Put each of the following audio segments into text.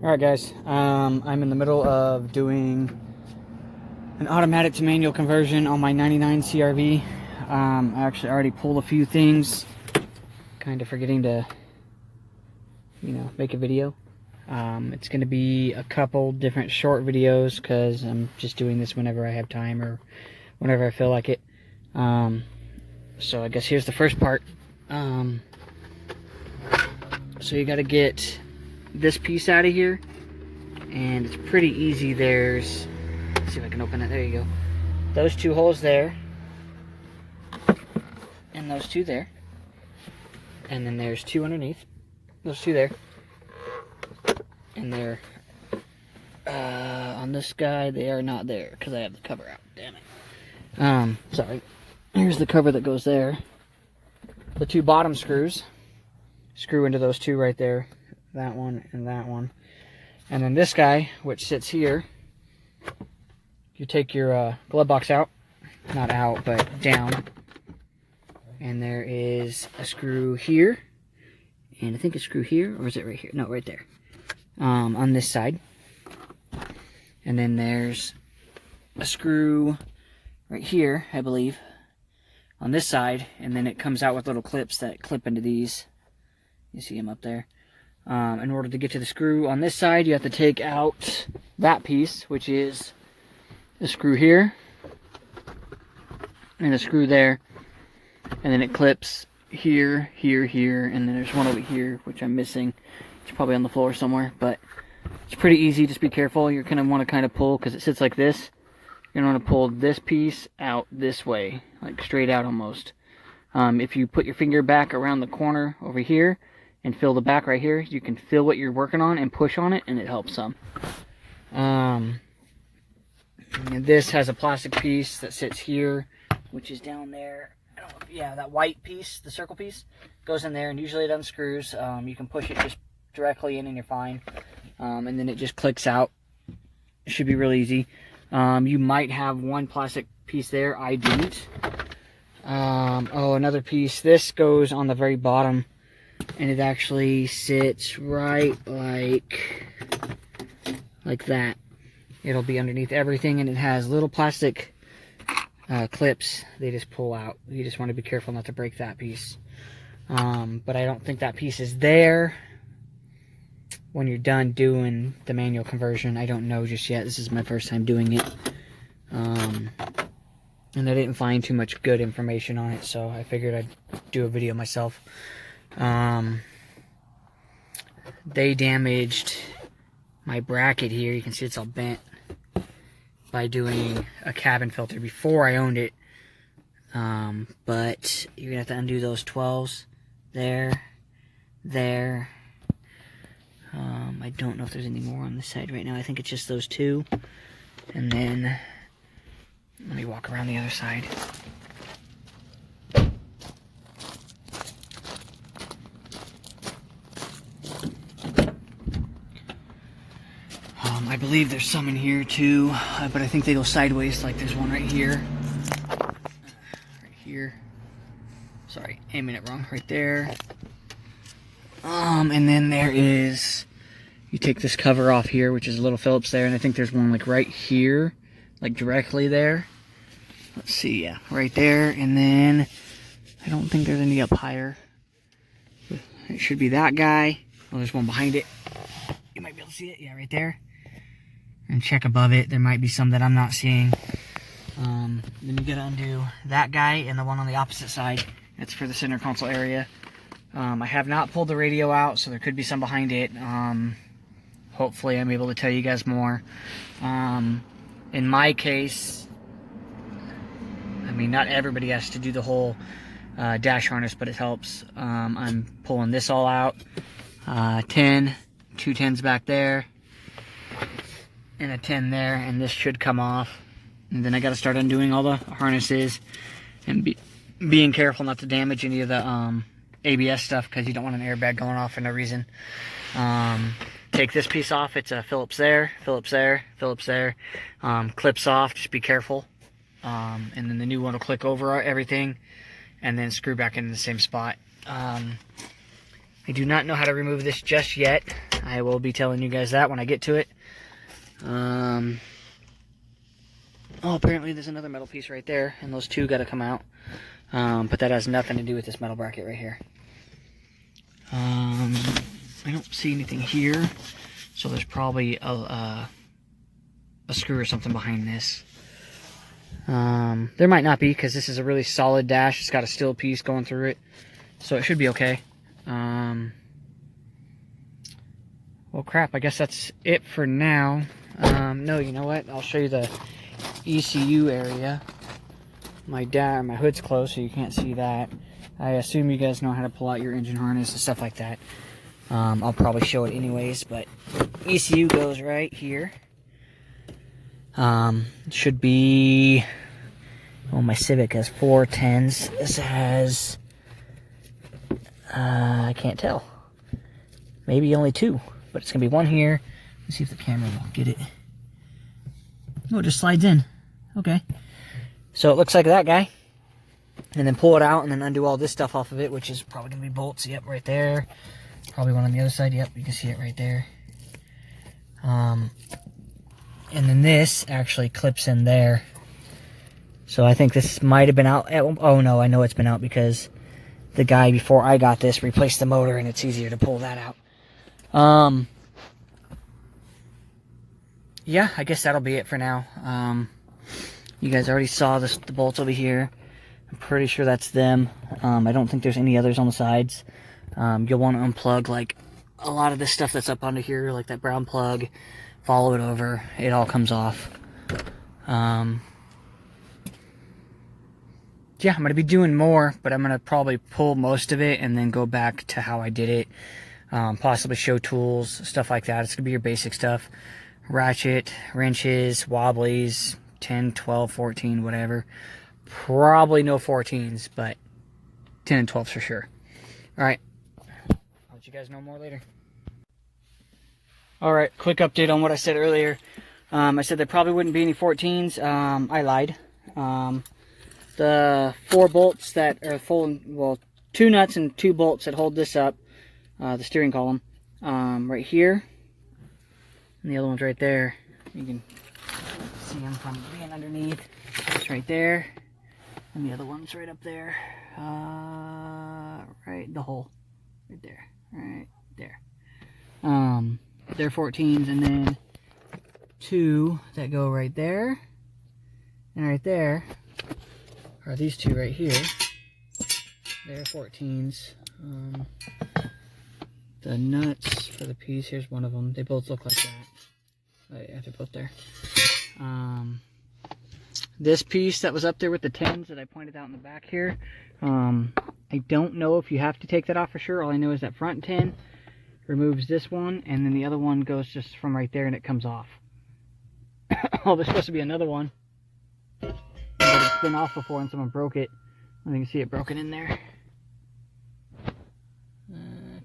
Alright guys, I'm in the middle of doing an automatic to manual conversion on my 99 CRV. I actually already pulled a few things, kind of forgetting to, make a video. It's going to be a couple different short videos because I'm just doing this whenever I have time or whenever I feel like it. So I guess here's the first part. So you got to get this piece out of here, and it's pretty easy. Let's see if I can open it. There you go. Those two holes there, and those two there, and then there's two underneath. Those two there, and they're on this guy. They are not there because I have the cover out. Damn it. Sorry. Here's the cover that goes there. The two bottom screws screw into those two right there. That one and that one. And then this guy, which sits here, you take your glove box out. Not out, but down. And there is a screw here. And I think a screw here, or is it right here? No, right there. On this side. And then there's a screw right here, I believe, on this side. And then it comes out with little clips that clip into these. You see them up there. In order to get to the screw on this side, you have to take out that piece, which is a screw here and a screw there, and then it clips here, here, here, and then there's one over here, which I'm missing. It's probably on the floor somewhere, but it's pretty easy. Just be careful. You're going to want to kind of pull, because it sits like this. You're going to want to pull this piece out this way, like straight out almost. If you put your finger back around the corner over here, and feel the back right here, you can feel what you're working on and push on it, and it helps some. And this has a plastic piece that sits here, which is down there. I don't know if, yeah, that white piece, the circle piece, goes in there, and usually it unscrews. You can push it just directly in and you're fine. And then it just clicks out. It should be real easy. You might have one plastic piece there. I didn't. Oh, another piece. This goes on the very bottom. And it actually sits right like that. It'll be underneath everything, and it has little plastic clips. They just pull out. You just want to be careful not to break that piece. But I don't think that piece is there when you're done doing the manual conversion. I don't know just yet. This is my first time doing it. And I didn't find too much good information on it, so I figured I'd do a video myself. They damaged my bracket here. You can see it's all bent by doing a cabin filter before I owned it. But you're gonna have to undo those 12s there. I don't know if there's any more on this side right now. I think it's just those two. And then let me walk around the other side. I believe there's some in here too, but I think they go sideways. Like there's one right here. Right here. Sorry, aiming it wrong. Right there. And then there is, you take this cover off here, which is a little Phillips there, and I think there's one like right here, like directly there. Let's see, yeah, right there. And then I don't think there's any up higher. It should be that guy. Oh, there's one behind it. You might be able to see it. Yeah, right there. And check above it. There might be some that I'm not seeing. Then you gotta undo that guy and the one on the opposite side. That's for the center console area. I have not pulled the radio out, so there could be some behind it. Hopefully I'm able to tell you guys more. In my case, I mean, not everybody has to do the whole dash harness, but it helps. I'm pulling this all out. 10, 2 10s back there, and a 10 there, and this should come off. And then I got to start undoing all the harnesses and being careful not to damage any of the ABS stuff, because you don't want an airbag going off for no reason. Take this piece off. It's a Phillips there, Phillips there, Phillips there. Clips off. Just be careful. And then the new one will click over everything, and then screw back into the same spot. I do not know how to remove this just yet. I will be telling you guys that when I get to it. Oh, apparently there's another metal piece right there, and those two got to come out. But that has nothing to do with this metal bracket right here. I don't see anything here, so there's probably a screw or something behind this. There might not be, because this is a really solid dash. It's got a steel piece going through it, so it should be okay. Well, crap, I guess that's it for now. No, you know what? I'll show you the ECU area. My hood's closed, so you can't see that. I assume you guys know how to pull out your engine harness and stuff like that. I'll probably show it anyways, but ECU goes right here. Should be... Well, my Civic has 4 10s. This has... I can't tell. Maybe only 2, but it's going to be 1 here. Let's see if the camera will get it. Oh, it just slides in. Okay. So it looks like that guy. And then pull it out and then undo all this stuff off of it, which is probably going to be bolts. Yep, right there. Probably one on the other side. Yep, you can see it right there. And then this actually clips in there. So I think this might have been out. Oh no, I know it's been out because the guy before I got this replaced the motor, and it's easier to pull that out. Yeah, I guess that'll be it for now. You guys already saw the bolts over here. I'm pretty sure that's them. I don't think there's any others on the sides. You'll want to unplug like a lot of this stuff that's up under here, like that brown plug. Follow it over. It all comes off. Yeah, I'm going to be doing more, but I'm going to probably pull most of it and then go back to how I did it. Possibly show tools, stuff like that. It's going to be your basic stuff. Ratchet, wrenches, wobblies, 10, 12, 14, whatever. Probably no 14s, but 10 and 12s for sure. Alright, I'll let you guys know more later. Alright, quick update on what I said earlier. I said there probably wouldn't be any 14s. I lied. The 4 bolts that are full, well, 2 nuts and 2 bolts that hold this up, the steering column, right here, and the other one's right there. You can see them from being underneath. It's right there, and the other one's right up there, right, the hole, right there, right there. They're 14s, and then 2 that go right there, and right there are these 2 right here. They're 14s. The nuts for the piece, here's one of them. They both look like that. Oh, yeah, they're both there. This piece that was up there with the 10s that I pointed out in the back here, I don't know if you have to take that off for sure. All I know is that front 10 removes this one, and then the other one goes just from right there and it comes off. Oh, there's supposed to be another one, but it's been off before and someone broke it. I think you can see it broken in there.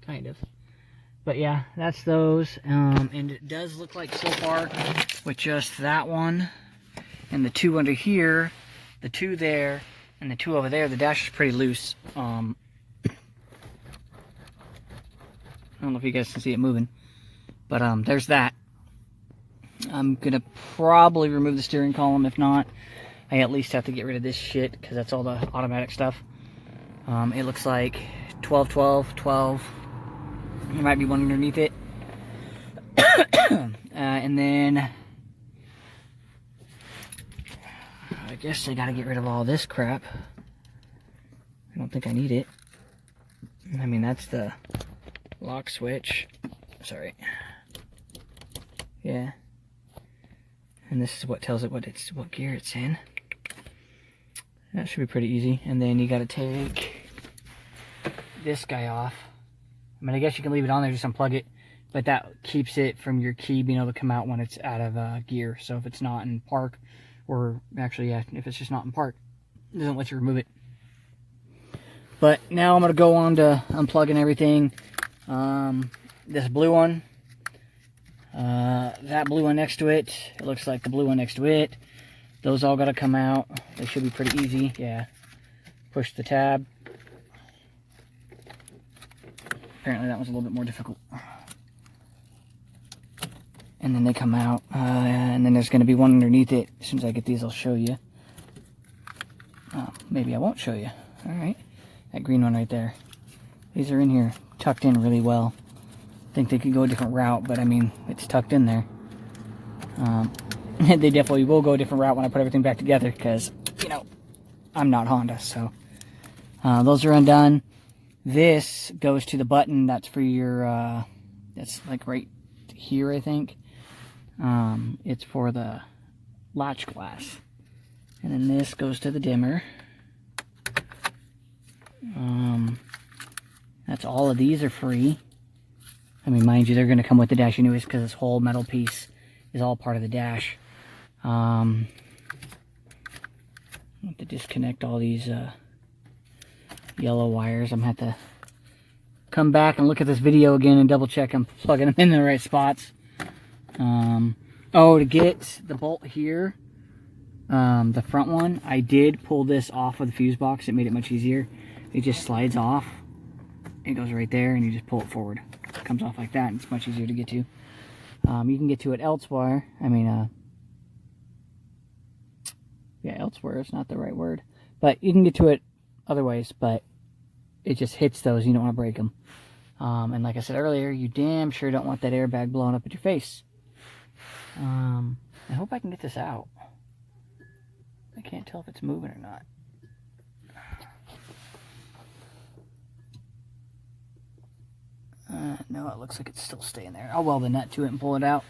Kind of. But yeah, that's those. And it does look like so far with just that one and the 2 under here, the 2 there, and the 2 over there, the dash is pretty loose. I don't know if you guys can see it moving, but there's that. I'm gonna probably remove the steering column. If not, I at least have to get rid of this shit because that's all the automatic stuff. It looks like 12, 12, 12. There might be one underneath it. And then I guess I gotta get rid of all this crap. I don't think I need it. I mean, that's the lock switch. Sorry. Yeah. And this is what tells it what gear it's in. That should be pretty easy. And then you gotta take this guy off. I mean, I guess you can leave it on there, just unplug it, but that keeps it from your key being able to come out when it's out of gear. So if it's not in park, or actually, yeah, if it's just not in park, it doesn't let you remove it. But now I'm going to go on to unplugging everything. This blue one, that blue one next to it, it looks like the blue one next to it. Those all got to come out. They should be pretty easy, yeah. Push the tab. apparently that was a little bit more difficult. And then they come out, and then there's going to be one underneath it. As soon as I get these, I'll show you. Maybe I won't show you. All right, that green one right there. These are in here, tucked in really well. I think they could go a different route, but I mean, it's tucked in there. They definitely will go a different route when I put everything back together, because, you know, I'm not Honda, so. Those are undone. This goes to the button that's for your, that's like right here, I think. It's for the latch glass. And then this goes to the dimmer. That's all of these are free. I mean, mind you, they're going to come with the dash anyways, because this whole metal piece is all part of the dash. I have to disconnect all these yellow wires. I'm going to have to come back and look at this video again and double check I'm plugging them in the right spots. Oh, to get the bolt here, the front one, I did pull this off of the fuse box. It made it much easier. It just slides off. It goes right there, and you just pull it forward. It comes off like that, and it's much easier to get to. You can get to it elsewhere. Yeah, elsewhere is not the right word. But you can get to it other ways, but it just hits those. You don't want to break them. And like I said earlier, you damn sure don't want that airbag blowing up at your face. I hope I can get this out. I can't tell if it's moving or not. No, it looks like it's still staying there. I'll weld the nut to it and pull it out.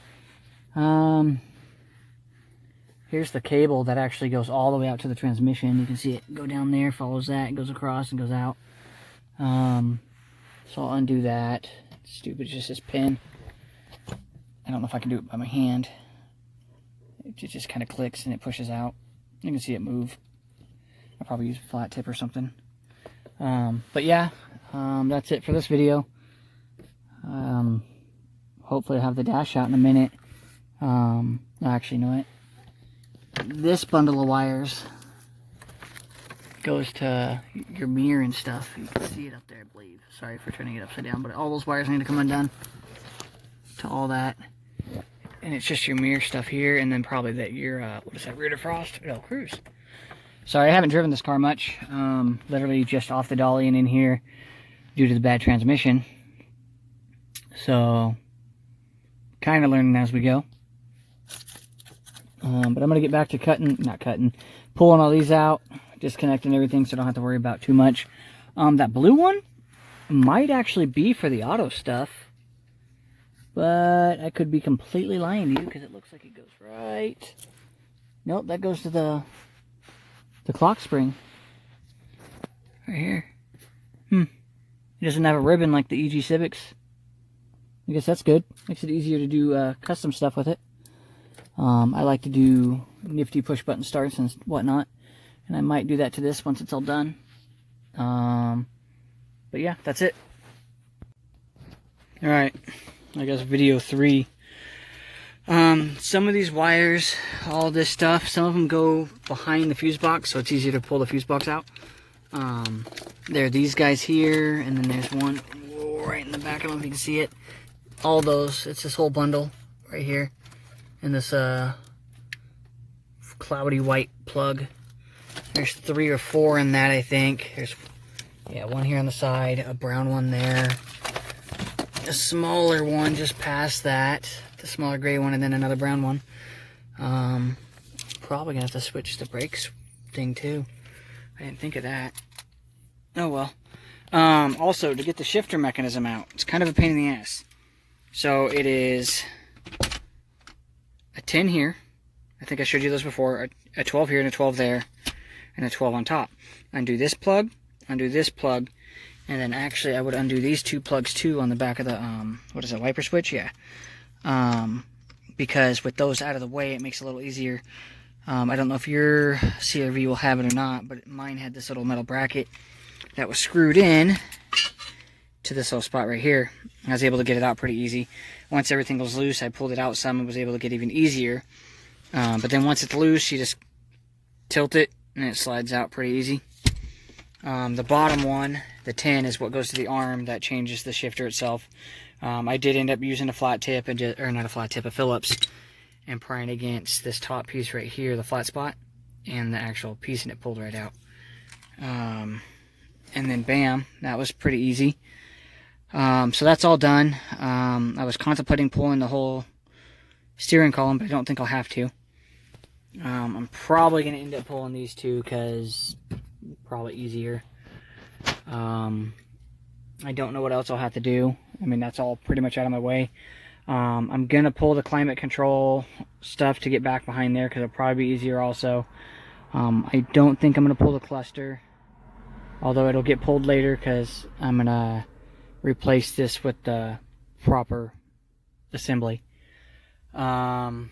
Here's the cable that actually goes all the way out to the transmission. You can see it go down there, follows that, goes across and goes out. So I'll undo that. It's stupid, it's just this pin. I don't know if I can do it by my hand. It just kind of clicks and it pushes out. You can see it move. I'll probably use a flat tip or something. But yeah, that's it for this video. Hopefully I'll have the dash out in a minute. Actually, you know what? This bundle of wires goes to your mirror and stuff. You can see it up there, I believe. Sorry for turning it upside down, but all those wires need to come undone to all that. And it's just your mirror stuff here, and then probably that your, what is that, rear defrost? No, cruise. Sorry, I haven't driven this car much. Literally just off the dolly and in here due to the bad transmission. So, kind of learning as we go. But I'm going to get back to pulling all these out, disconnecting everything so I don't have to worry about too much. That blue one might actually be for the auto stuff, but I could be completely lying to you because it looks like it goes right. Nope, that goes to the clock spring. Right here. It doesn't have a ribbon like the EG Civics. I guess that's good. Makes it easier to do custom stuff with it. I like to do nifty push button starts and whatnot, and I might do that to this once it's all done. But yeah, that's it. Alright, I guess video 3. Some of these wires, all this stuff, some of them go behind the fuse box, so it's easier to pull the fuse box out. There are these guys here, and then there's one right in the back. I don't know if you can see it. All those, it's this whole bundle right here. And this cloudy white plug. There's 3 or 4 in that, I think. There's, yeah, one here on the side, a brown one there, a smaller one just past that, the smaller gray one, and then another brown one. Probably gonna have to switch the brakes thing too. I didn't think of that. Oh well. Also, to get the shifter mechanism out, it's kind of a pain in the ass. So it is a 10 here. I think I showed you those before. A 12 here and a 12 there, and a 12 on top. Undo this plug, undo this plug, and then actually I would undo these 2 plugs too on the back of the what is it, wiper switch? Yeah. Because with those out of the way, it makes it a little easier. I don't know if your CRV will have it or not, but mine had this little metal bracket that was screwed in to this little spot right here. I was able to get it out pretty easy. Once everything was loose, I pulled it out some and was able to get even easier. But then once it's loose, you just tilt it and it slides out pretty easy. The bottom one, The 10 is what goes to the arm that changes the shifter itself. I did end up using a flat tip, or not a flat tip, a Phillips, and prying against this top piece right here, the flat spot, and the actual piece, and it pulled right out. And then bam, that was pretty easy. So that's all done. I was contemplating pulling the whole steering column, but I don't think I'll have to. I'm probably going to end up pulling these two because probably easier. I don't know what else I'll have to do. I mean, that's all pretty much out of my way. I'm going to pull the climate control stuff to get back behind there because it'll probably be easier also. I don't think I'm going to pull the cluster, although it'll get pulled later because I'm going to replace this with the proper assembly. I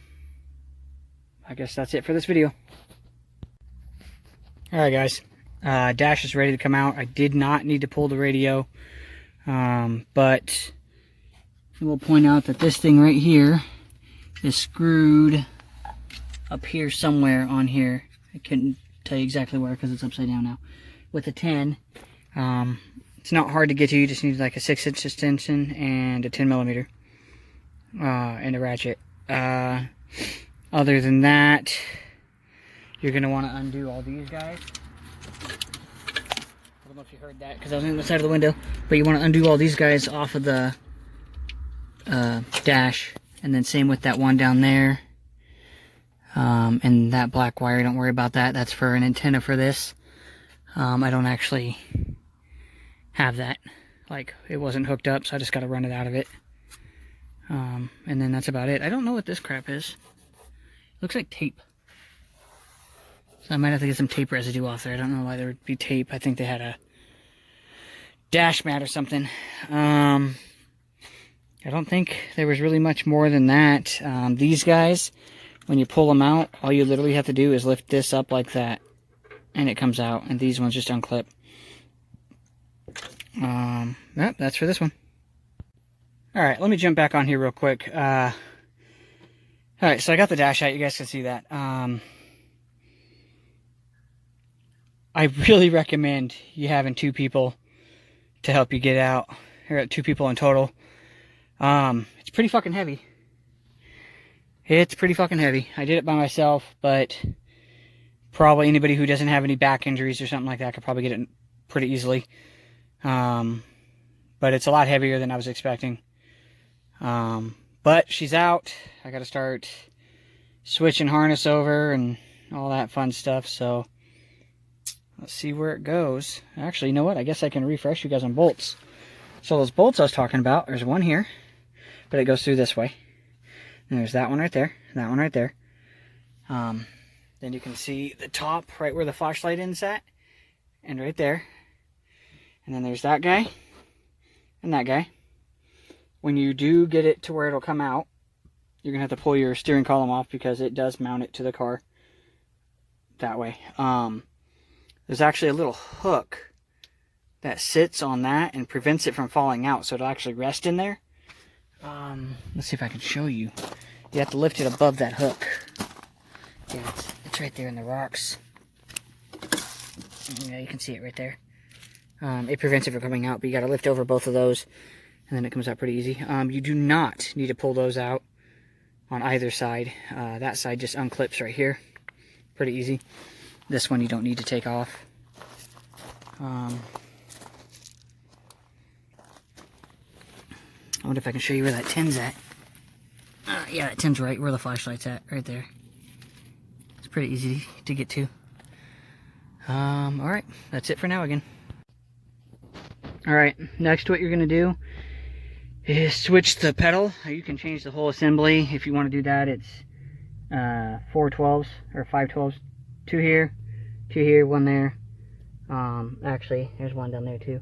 guess that's it for this video. Alright guys, dash is ready to come out. I did not need to pull the radio, but I will point out that this thing right here is screwed up here somewhere on here. I couldn't tell you exactly where because it's upside down now. With a 10, it's not hard to get to. You just need like a 6-inch extension and a 10mm and a ratchet. Other than that, you're going to want to undo all these guys. I don't know if you heard that because I was on the side of the window, but you want to undo all these guys off of the dash, and then same with that one down there. And that black wire, don't worry about that. That's for an antenna for this. I don't actually have that. Like, it wasn't hooked up, so I just got to run it out of it. And then that's about it. I don't know what this crap is. It looks like tape. So I might have to get some tape residue off there. I don't know why there would be tape. I think they had a dash mat or something. I don't think there was really much more than that. These guys, when you pull them out, all you literally have to do is lift this up like that, and it comes out. And these ones just unclip. Yep, that's for this one. Alright, let me jump back on here real quick. Alright, so I got the dash out. You guys can see that. I really recommend you having 2 people to help you get out. Or 2 people in total. It's pretty fucking heavy. It's pretty fucking heavy. I did it by myself, but probably anybody who doesn't have any back injuries or something like that could probably get it pretty easily. But it's a lot heavier than I was expecting. But she's out. I got to start switching harness over and all that fun stuff. So let's see where it goes. Actually, you know what? I guess I can refresh you guys on bolts. So those bolts I was talking about, there's one here, but it goes through this way. And there's that one right there, that one right there. Then you can see the top right where the flashlight end's at, and right there. And then there's that guy and that guy. When you do get it to where it'll come out, you're going to have to pull your steering column off because it does mount it to the car that way. There's actually a little hook that sits on that and prevents it from falling out, so it'll actually rest in there. Let's see if I can show you. You have to lift it above that hook. Yeah, it's right there in the rocks. Yeah, you can see it right there. It prevents it from coming out, but you got to lift over both of those, and then it comes out pretty easy. You do not need to pull those out on either side. That side just unclips right here. Pretty easy. This one you don't need to take off. I wonder if I can show you where that 10's at. Yeah, that 10's right where the flashlight's at, right there. It's pretty easy to get to. Alright, that's it for now again. Alright, next what you're going to do is switch the pedal. You can change the whole assembly. If you want to do that, it's 4 12s or 5 12s. 2 here, 2 here, 1 there. Actually, there's one down there too.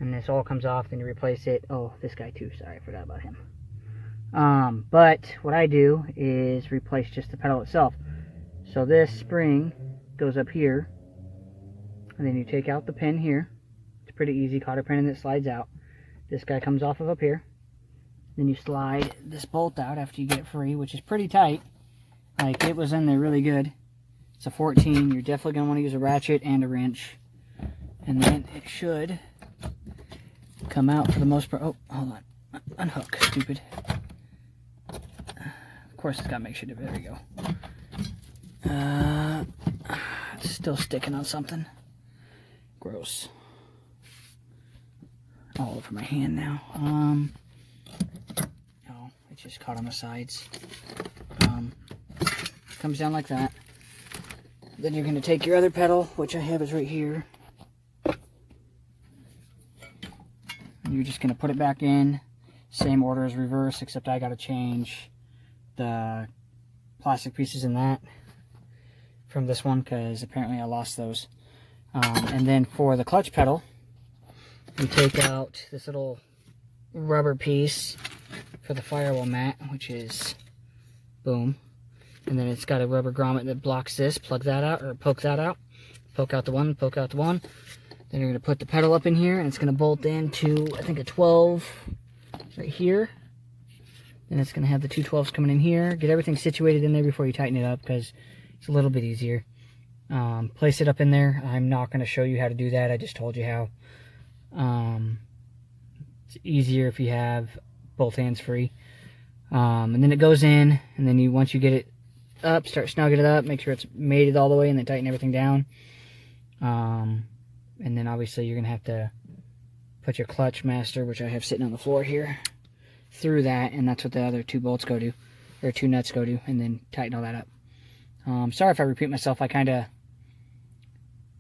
And this all comes off, then you replace it. Oh, this guy too, sorry, I forgot about him. But what I do is replace just the pedal itself. So this spring goes up here, and then you take out the pin here. It's pretty easy, cotter pin, and it slides out. This guy comes off of up here. Then you slide this bolt out after you get it free, which is pretty tight. Like, it was in there really good. It's a 14. You're definitely going to want to use a ratchet and a wrench. And then it should come out for the most part. Oh, hold on. Unhook, stupid. Of course, it's got to make sure. There we go. It's still sticking on something. Gross. All over my hand now. Oh, it just caught on the sides. Comes down like that. Then you're going to take your other pedal, which I have is right here. And you're just going to put it back in. Same order as reverse, except I got to change the plastic pieces in that from this one, because apparently I lost those. And then for the clutch pedal, you take out this little rubber piece for the firewall mat, which is boom. And then it's got a rubber grommet that blocks this. Plug that out, or poke that out. Poke out the one, poke out the one. Then you're going to put the pedal up in here, and it's going to bolt into, I think, a 12 right here. Then it's going to have the two 12s coming in here. Get everything situated in there before you tighten it up, because it's a little bit easier. Place it up in there. I'm not going to show you how to do that. I just told you how. It's easier if you have both hands free. And then it goes in, and then once you get it up, start snugging it up, make sure it's mated all the way, and then tighten everything down. And then obviously you're going to have to put your clutch master, which I have sitting on the floor here, through that, and that's what the other two bolts go to, or two nuts go to, and then tighten all that up. Sorry if I repeat myself. I kind of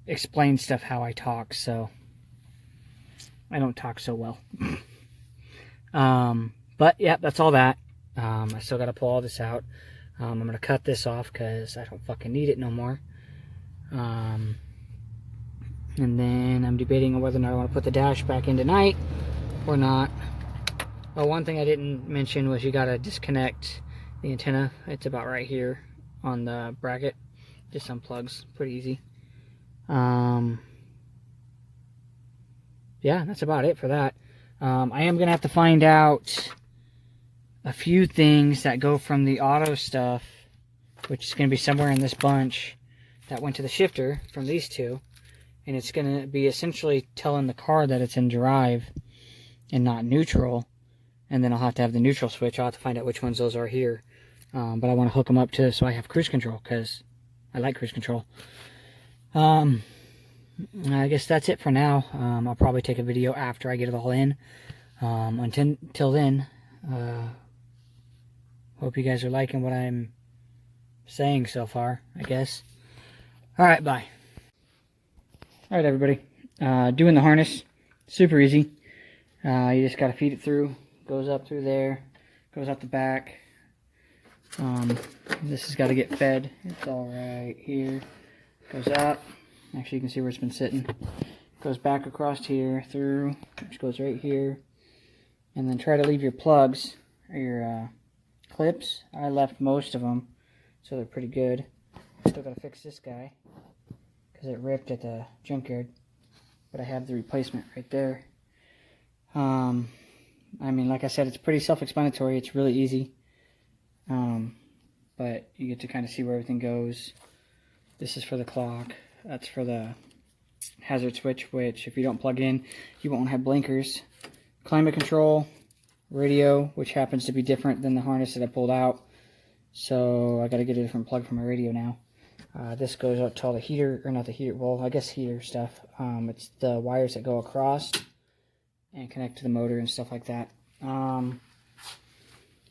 explain stuff how I talk, so I don't talk so well. But yeah, that's all that. I still got to pull all this out. I'm going to cut this off because I don't fucking need it no more. And then I'm debating on whether or not I want to put the dash back in tonight or not. Oh, one thing I didn't mention was you got to disconnect the antenna. It's about right here on the bracket. Just unplugs. Pretty easy. Yeah, that's about it for that. I am going to have to find out a few things that go from the auto stuff, which is going to be somewhere in this bunch, that went to the shifter from these two. And it's going to be essentially telling the car that it's in drive and not neutral. And then I'll have to have the neutral switch. I'll have to find out which ones those are here. But I want to hook them up to so I have cruise control, because I like cruise control. I guess that's it for now. I'll probably take a video after I get it all in. Until then, hope you guys are liking what I'm saying so far, I guess. Alright, bye. Alright, everybody. Doing the harness, super easy. You just got to feed it through. Goes up through there, goes out the back. This has got to get fed. It's all right here. Goes up. Actually, you can see where it's been sitting. Goes back across here, through, which goes right here. And then try to leave your plugs, or your clips. I left most of them, so they're pretty good. Still got to fix this guy, because it ripped at the junkyard. But I have the replacement right there. I mean, like I said, it's pretty self-explanatory. It's really easy. But you get to kind of see where everything goes. This is for the clock. That's for the hazard switch, which if you don't plug in, you won't have blinkers. Climate control, radio, which happens to be different than the harness that I pulled out. So I got to get a different plug for my radio now. This goes out to all the heater, or not the heater, well, I guess heater stuff. It's the wires that go across and connect to the motor and stuff like that. And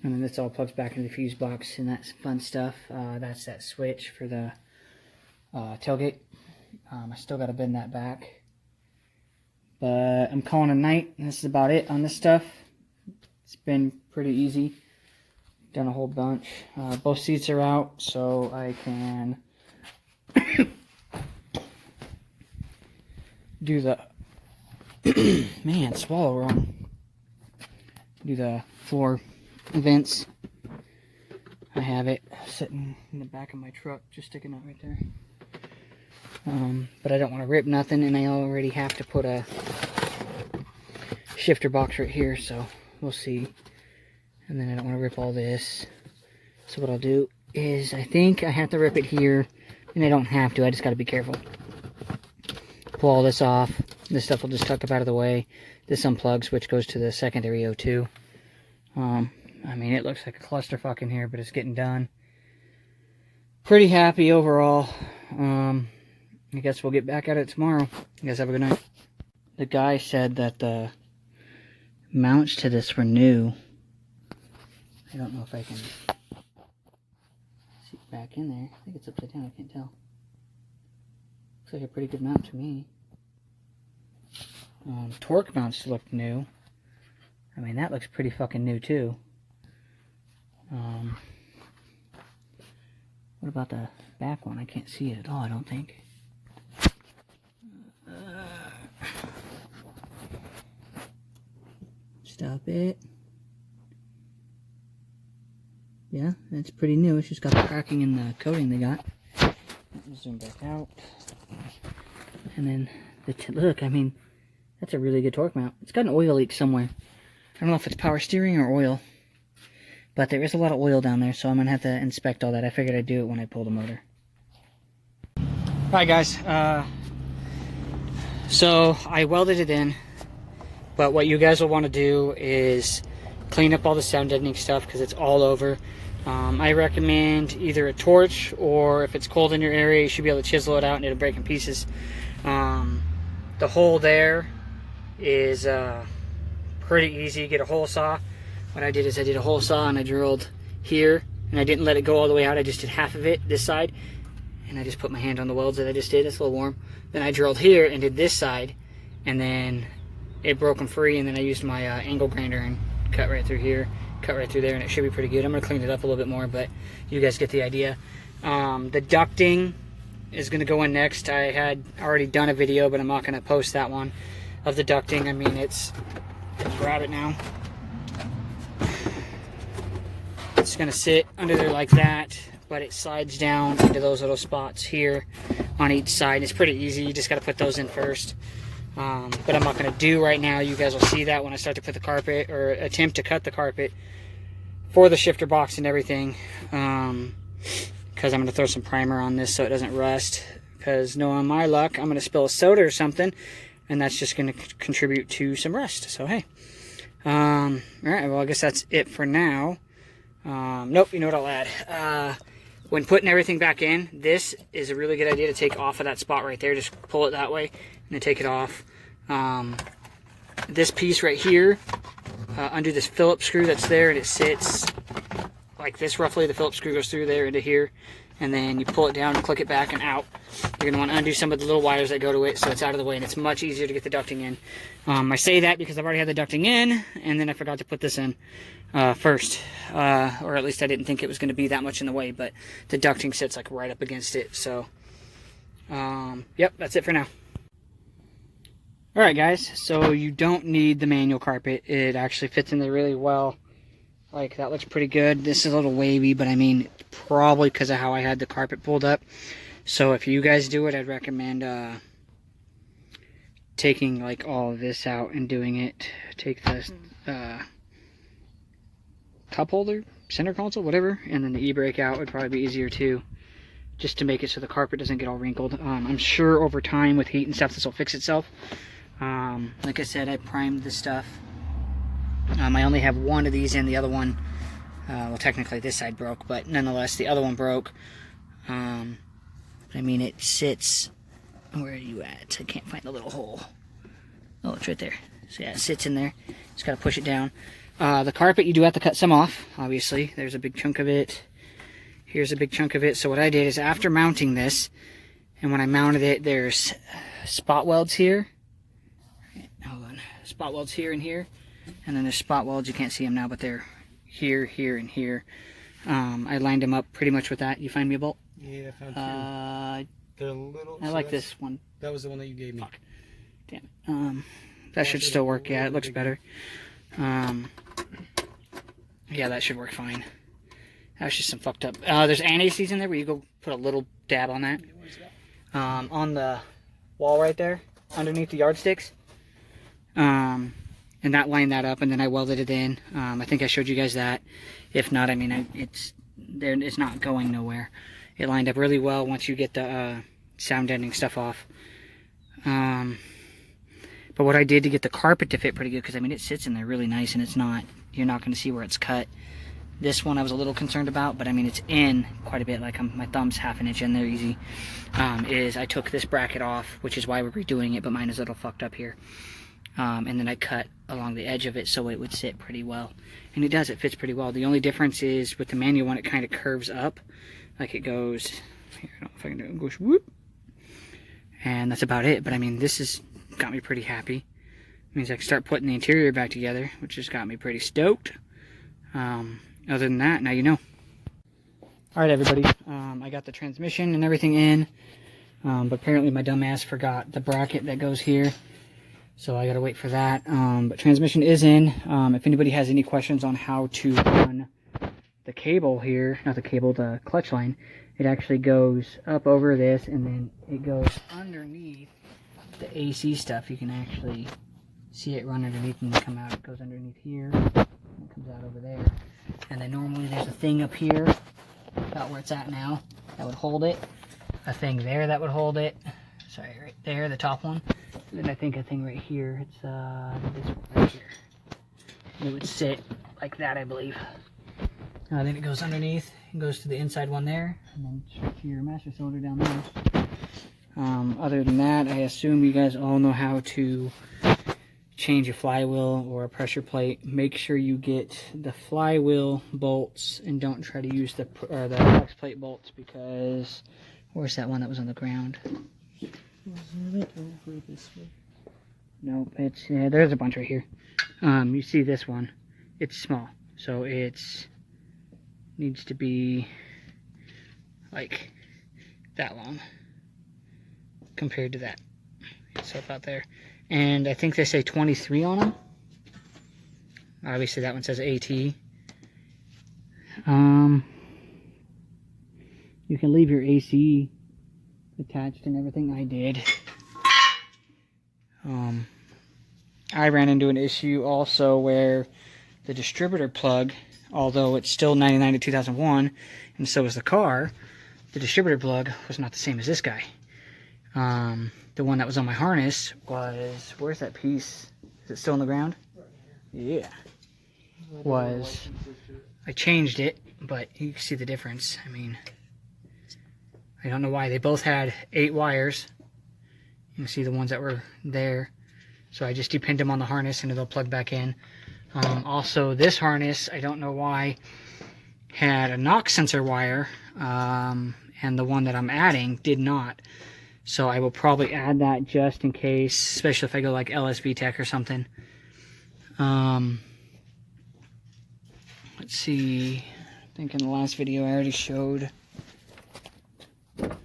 then this all plugs back into the fuse box, and that's fun stuff. That's that switch for the tailgate. I still got to bend that back. But I'm calling it a night, and this is about it on this stuff. It's been pretty easy. Done a whole bunch. Both seats are out, so I can do the man, swallow wrong. Do the floor vents. I have it sitting in the back of my truck, just sticking out right there. But I don't want to rip nothing, and I already have to put a shifter box right here, so we'll see. And then I don't want to rip all this. So what I'll do is, I think I have to rip it here, and I don't have to, I just got to be careful. Pull all this off, This stuff will just tuck up out of the way. This unplugs, which goes to the secondary O2. I mean, it looks like a clusterfuck in here, but it's getting done. Pretty happy overall. I guess we'll get back at it tomorrow. You guys have a good night. The guy said that the mounts to this were new. I don't know if I can see it back in there. I think it's upside down, I can't tell. Looks like a pretty good mount to me. Torque mounts look new. I mean, that looks pretty fucking new too. What about the back one? I can't see it at all, I don't think. Stop it. Yeah, it's pretty new. It's just got the cracking in the coating they got. Zoom back out. And then, look, I mean, that's a really good torque mount. It's got an oil leak somewhere. I don't know if it's power steering or oil. But there is a lot of oil down there, so I'm going to have to inspect all that. I figured I'd do it when I pull the motor. Alright guys, so I welded it in. But what you guys will want to do is clean up all the sound deadening stuff because it's all over. I recommend either a torch, or if it's cold in your area, you should be able to chisel it out and it'll break in pieces. The hole there is pretty easy. Get a hole saw. What I did is I did a hole saw and I drilled here, and I didn't let it go all the way out. I just did half of it, this side, and I just put my hand on the welds that I just did. It's a little warm. Then I drilled here and did this side, and then it broke them free, and then I used my angle grinder and cut right through here, cut right through there, and it should be pretty good. I'm going to clean it up a little bit more, but you guys get the idea. The ducting is going to go in next. I had already done a video, but I'm not going to post that one of the ducting. I mean, let's grab it now. It's going to sit under there like that, but it slides down into those little spots here on each side. It's pretty easy. You just got to put those in first. But I'm not going to do right now. You guys will see that when I start to put the carpet, or attempt to cut the carpet for the shifter box and everything, because I'm going to throw some primer on this so it doesn't rust, because knowing my luck, I'm going to spill a soda or something, and that's just going to contribute to some rust. So hey, alright, well, I guess that's it for now. Nope, you know what I'll add? When putting everything back in, this is a really good idea to take off of that spot right there. Just pull it that way and then take it off. This piece right here, undo this Phillips screw that's there, and it sits like this roughly. The Phillips screw goes through there into here, and then you pull it down and click it back and out. You're going to want to undo some of the little wires that go to it so it's out of the way, and it's much easier to get the ducting in. I say that because I've already had the ducting in, and then I forgot to put this in first, or at least I didn't think it was going to be that much in the way, but the ducting sits like right up against it. So yep, that's it for now. Alright guys, so you don't need the manual carpet. It actually fits in there really well. Like, that looks pretty good. This is a little wavy, but I mean, probably because of how I had the carpet pulled up. So if you guys do it, I'd recommend taking like all of this out and doing it. Take the cup holder, center console, whatever, and then the e-brake out would probably be easier too, just to make it so the carpet doesn't get all wrinkled. I'm sure over time with heat and stuff this will fix itself. Like I said, I primed this stuff. I only have one of these in. The other one, well, technically this side broke, but nonetheless the other one broke. I mean, it sits, where are you at? I can't find the little hole. Oh, it's right there. So yeah, it sits in there. Just gotta push it down. The carpet, you do have to cut some off, obviously. There's a big chunk of it. Here's a big chunk of it. So what I did is, after mounting this, and when I mounted it, there's spot welds here. Hold on. Spot welds here and here. And then there's spot welds, you can't see them now, but they're here, here, and here. I lined them up pretty much with that. You find me a bolt? Yeah, I found two. They're little. I like this one. That was the one that you gave me. Fuck. Damn it. That should still work. Yeah, it looks better. Yeah, that should work fine. That's just some fucked up. There's anti-seize in there where you go put a little dab on that. On the wall right there, underneath the yardsticks. And that lined that up, and then I welded it in. I think I showed you guys that. If not, I mean, it's not going nowhere. It lined up really well once you get the sound deadening stuff off. But what I did to get the carpet to fit pretty good, because I mean it sits in there really nice and it's not, you're not going to see where it's cut. This one I was a little concerned about, but I mean it's in quite a bit, like my thumb's half an inch in there easy. Is I took this bracket off, which is why we're redoing it, but mine is a little fucked up here. And then I cut along the edge of it so it would sit pretty well. And it does, it fits pretty well. The only difference is with the manual one, it kind of curves up. Like it goes, here, I don't know if I can do it, it goes whoop. And that's about it. But I mean, this has got me pretty happy. It means I can start putting the interior back together, which has got me pretty stoked. Other than that, now you know. Alright everybody, I got the transmission and everything in. But apparently my dumbass forgot the bracket that goes here. So I gotta wait for that. But transmission is in. If anybody has any questions on how to run the cable here, not the cable, the clutch line, it actually goes up over this and then it goes underneath the AC stuff. You can actually see it run underneath and come out. It goes underneath here and it comes out over there. And then normally there's a thing up here, about where it's at now, that would hold it. A thing there that would hold it. Sorry, right there, the top one. And then I think a thing right here. It's this one right here. And it would sit like that, I believe. Then it goes underneath and goes to the inside one there, and then straight to your master cylinder down there. Other than that, I assume you guys all know how to change a flywheel or a pressure plate. Make sure you get the flywheel bolts and don't try to use the flex plate bolts, because where's that one that was on the ground? Nope, it's there's a bunch right here. You see this one, it's small, so it's needs to be like that long compared to that. So about there. And I think they say 23 on them. Obviously that one says AT. You can leave your AC attached and everything. I did. I ran into an issue also where the distributor plug, although it's still 99 to 2001, and so is the car, the distributor plug was not the same as this guy. The one that was on my harness was, where's that piece? Is it still on the ground? Yeah. I changed it, but you can see the difference. I mean, I don't know why. They both had 8 wires. You can see the ones that were there. So I just depinned them on the harness and it'll plug back in. Also, this harness, I don't know why, had a knock sensor wire, and the one that I'm adding did not. So I will probably add that just in case, especially if I go like LSV Tech or something. Let's see, I think in the last video I already showed that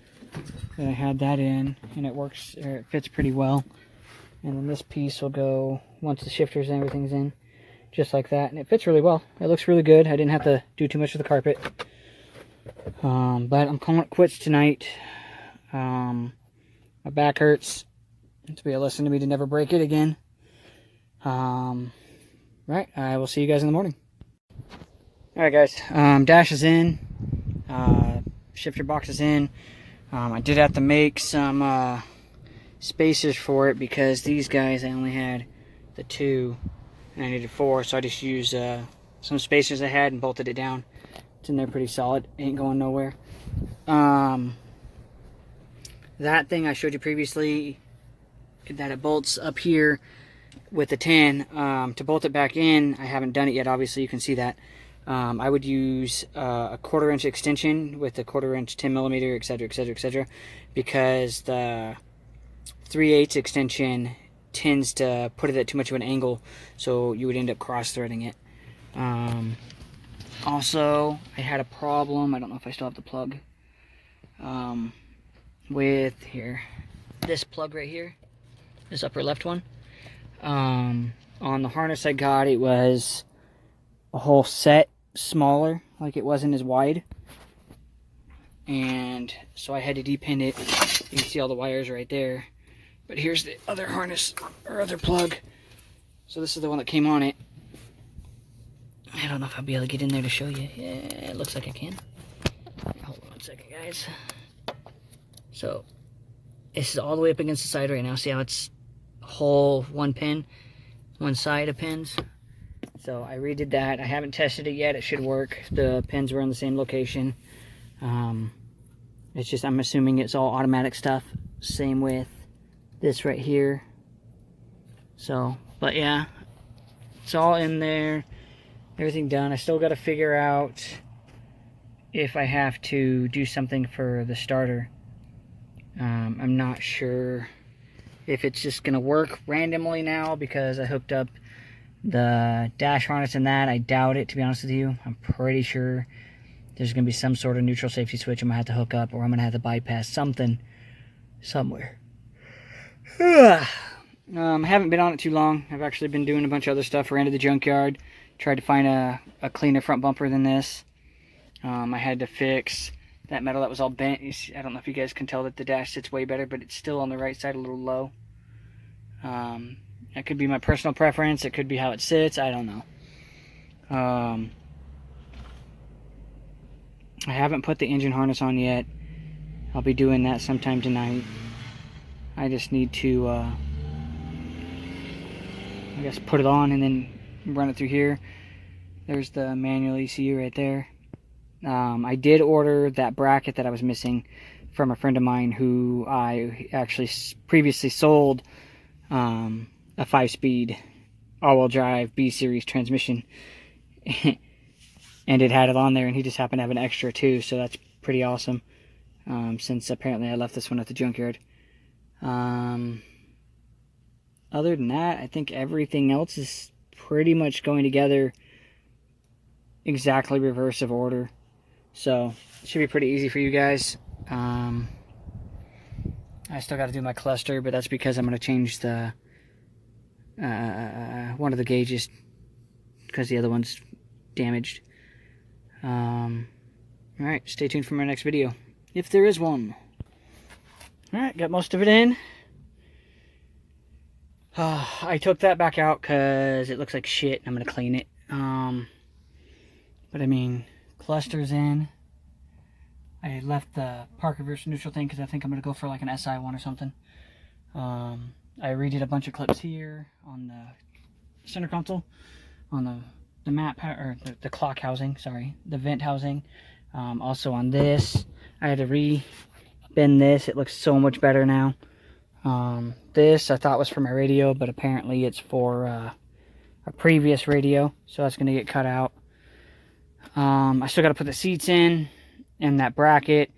I had that in, and it works, or it fits pretty well. And then this piece will go, once the shifters and everything's in, just like that, and it fits really well. It looks really good. I didn't have to do too much of the carpet. But I'm calling it quits tonight. My back hurts. It's be a lesson to me to never break it again. Right, I will see you guys in the morning. Alright guys, dash is in. Shifter box is in. I did have to make some spacers for it because these guys, I only had the 2 and I needed 4, so I just used some spacers I had and bolted it down. It's in there pretty solid, ain't going nowhere. That thing I showed you previously, that it bolts up here with the 10, to bolt it back in, I haven't done it yet, obviously you can see that. I would use a 1/4 inch extension with a 1/4 inch 10 millimeter, etc, etc, etc, because the 3/8 extension tends to put it at too much of an angle, so you would end up cross-threading it. Also, I had a problem, I don't know if I still have the plug, with here, this plug right here, this upper left one. On the harness I got, it was a whole set smaller, like it wasn't as wide, and so I had to depin it. You can see all the wires right there, but here's the other harness, or other plug. So this is the one that came on it. I don't know if I'll be able to get in there to show you. Yeah, it looks like I can. Hold on a second, guys. So this is all the way up against the side right now. See how it's whole one side of pins. So I redid that. I haven't tested it yet. It should work. The pins were in the same location. It's just, I'm assuming it's all automatic stuff. Same with this right here. So, but yeah, it's all in there. Everything done. I still got to figure out if I have to do something for the starter. I'm not sure if it's just going to work randomly now because I hooked up the dash harness and that. I doubt it, to be honest with you. I'm pretty sure there's going to be some sort of neutral safety switch I'm going to have to hook up, or I'm going to have to bypass something somewhere. I haven't been on it too long. I've actually been doing a bunch of other stuff. Ran to the junkyard, tried to find a cleaner front bumper than this. I had to fix that metal that was all bent. You see, I don't know if you guys can tell that the dash sits way better, but it's still on the right side a little low. That could be my personal preference. It could be how it sits. I don't know. I haven't put the engine harness on yet. I'll be doing that sometime tonight. I just need to, I guess, put it on and then run it through here. There's the manual ECU right there. I did order that bracket that I was missing from a friend of mine who I actually previously sold a 5-speed all-wheel drive B-series transmission. And it had it on there, and he just happened to have an extra too, so that's pretty awesome. Since apparently I left this one at the junkyard. Other than that, I think everything else is pretty much going together exactly reverse of order. So it should be pretty easy for you guys. I still got to do my cluster, but that's because I'm going to change the one of the gauges because the other one's damaged. Alright, stay tuned for my next video, if there is one. Alright, got most of it in. I took that back out because it looks like shit. I'm going to clean it. But I mean, cluster's in. I left the park reverse neutral thing because I think I'm going to go for like an SI one or something. I redid a bunch of clips here on the center console, on the map, or the clock housing, sorry, the vent housing. Also on this, I had to re-bend this. It looks so much better now. This I thought was for my radio, but apparently it's for a previous radio, so that's going to get cut out. I still got to put the seats in and that bracket,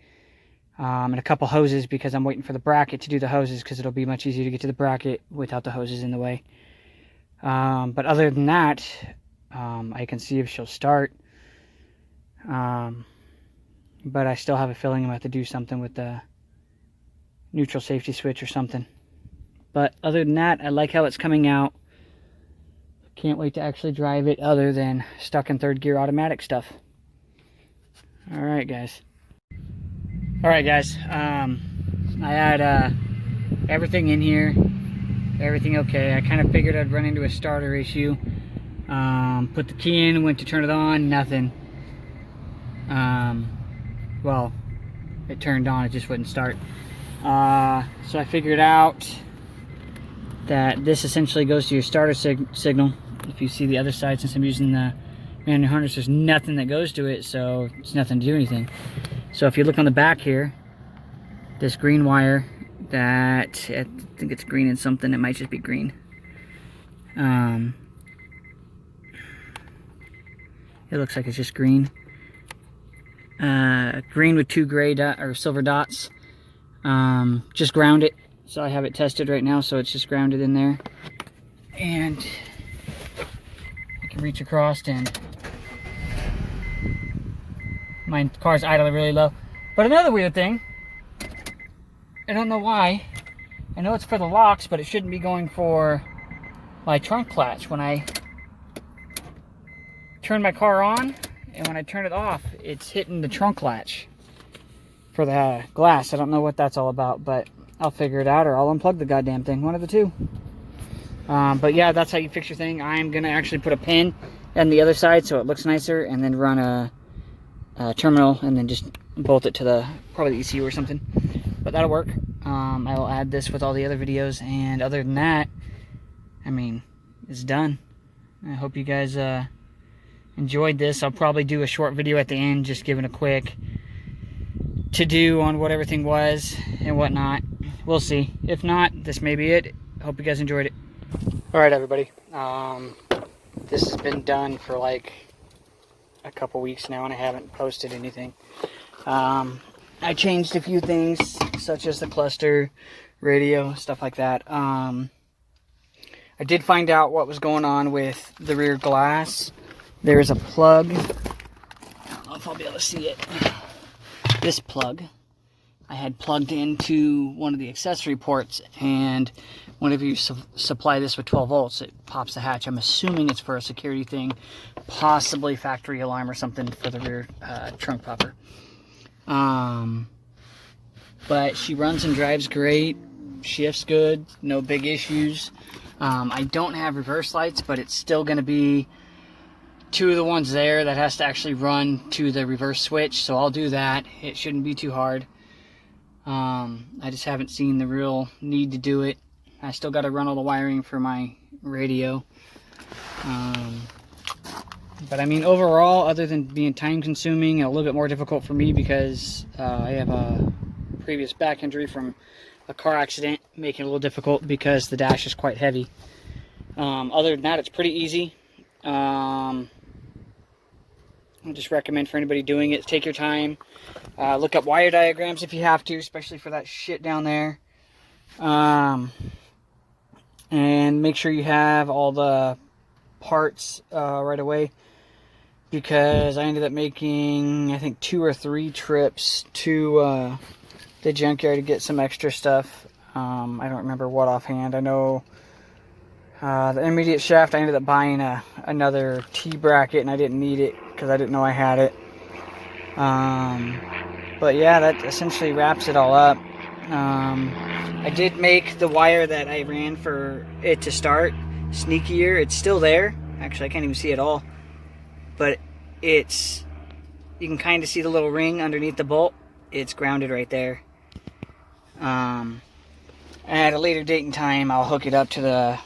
and a couple hoses because I'm waiting for the bracket to do the hoses because it'll be much easier to get to the bracket without the hoses in the way. But other than that, I can see if she'll start. But I still have a feeling I'm going to have to do something with the neutral safety switch or something. But other than that, I like how it's coming out. Can't wait to actually drive it other than stuck in third gear automatic stuff. Alright guys. I had everything in here. Everything okay. I kind of figured I'd run into a starter issue. Put the key in, went to turn it on, nothing. Well, it turned on, it just wouldn't start. So I figured out that this essentially goes to your starter signal. If you see the other side, since I'm using the manual harness, there's nothing that goes to it, so it's nothing to do anything. So if you look on the back here, this green wire that, I think it's green and something, it might just be green. It looks like it's just green. Green with 2 gray or silver dots. Just ground it. So I have it tested right now, so it's just grounded in there. And I can reach across, and my car's idling really low. But another weird thing, I don't know why. I know it's for the locks, but it shouldn't be going for my trunk latch. When I turn my car on, and when I turn it off, it's hitting the trunk latch for the glass. I don't know what that's all about, but I'll figure it out, or I'll unplug the goddamn thing. One of the two. But yeah, that's how you fix your thing. I'm going to actually put a pin on the other side so it looks nicer, and then run a terminal, and then just bolt it to probably the ECU or something. But that'll work. I will add this with all the other videos, and other than that, I mean, it's done. I hope you guys enjoyed this. I'll probably do a short video at the end, just giving a quick to-do on what everything was and whatnot. We'll see. If not, this may be it. Hope you guys enjoyed it. Alright, everybody. This has been done for like a couple weeks now, and I haven't posted anything. I changed a few things, such as the cluster, radio, stuff like that. I did find out what was going on with the rear glass. There is a plug. I don't know if I'll be able to see it. This plug I had plugged into one of the accessory ports, and whenever you supply this with 12 volts, it pops the hatch. I'm assuming it's for a security thing, possibly factory alarm or something for the rear trunk popper. But she runs and drives great, shifts good, no big issues. I don't have reverse lights, but it's still going to be two of the ones there that has to actually run to the reverse switch, so I'll do that. It shouldn't be too hard. I just haven't seen the real need to do it. I still got to run all the wiring for my radio. But I mean, overall, other than being time consuming and a little bit more difficult for me because I have a previous back injury from a car accident, making it a little difficult because the dash is quite heavy. Other than that, it's pretty easy. I just recommend for anybody doing it, take your time. Look up wire diagrams if you have to, especially for that shit down there. And make sure you have all the parts right away, because I ended up making, I think, 2 or 3 trips to the junkyard to get some extra stuff. I don't remember what offhand. I know the intermediate shaft, I ended up buying another T-bracket, and I didn't need it because I didn't know I had it. But yeah, that essentially wraps it all up. I did make the wire that I ran for it to start sneakier. It's still there. Actually, I can't even see it all. But you can kind of see the little ring underneath the bolt. It's grounded right there. At a later date and time, I'll hook it up to the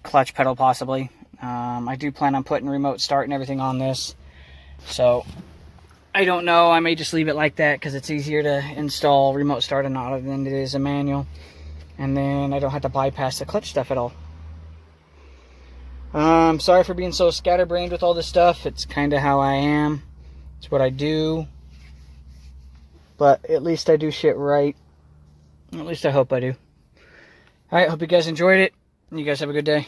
clutch pedal possibly. I do plan on putting remote start and everything on this. So I don't know, I may just leave it like that because it's easier to install remote start and auto than it is a manual. And then I don't have to bypass the clutch stuff at all. Sorry for being so scatterbrained with all this stuff. It's kind of how I am. It's what I do. But at least I do shit right. At least I hope I do. Alright, hope you guys enjoyed it. You guys have a good day.